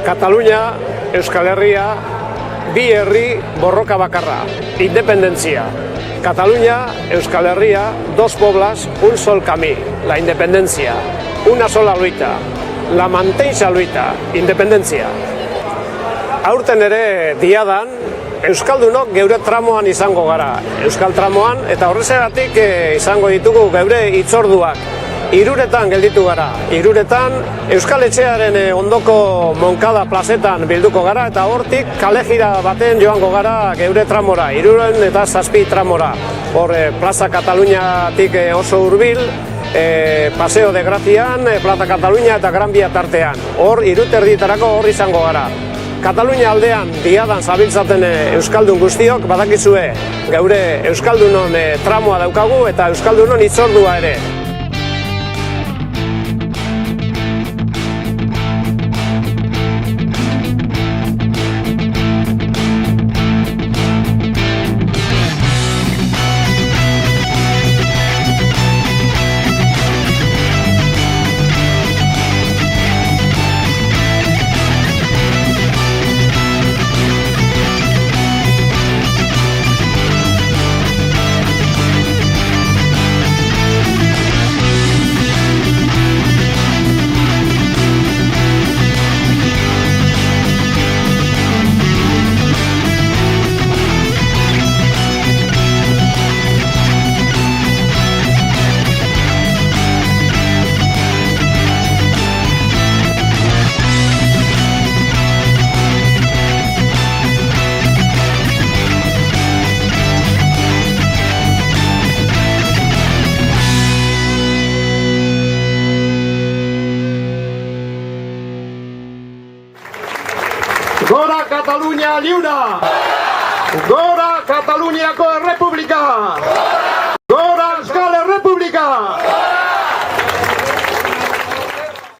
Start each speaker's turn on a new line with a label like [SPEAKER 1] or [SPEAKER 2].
[SPEAKER 1] Katalunia, Euskal Herria, bi herri borroka bakarra, independentzia. Cataluña, Euskal Herria, dos poblas, un sol camí, la independencia. Una sola luita, la mantensa luita, independentzia. Aurten ere diadan, Euskaldunok geure tramoan izango gara. Euskal tramoan, eta horrezagatik izango ditugu geure hitzorduak. Hiruretan gelditu gara. Hiruretan Euskal Etxearen ondoko Moncada plazetan bilduko gara eta hortik kalejira baten joango gara geure tramora, Hiruren eta 7 tramora. Hor Plaza Kataluniatik oso hurbil, Paseo de Grazian, Plaza Cataluña eta Gran Via tartean. Hor 3:30 hor izango gara. Katalunia aldean diadan zabiltzaten Euskaldun guztiok badakizue geure Euskaldunon tramoa daukagu eta Euskaldunon hitzordua ere. Gora Katalunia lliure! Gora Kataluniako Errepublika!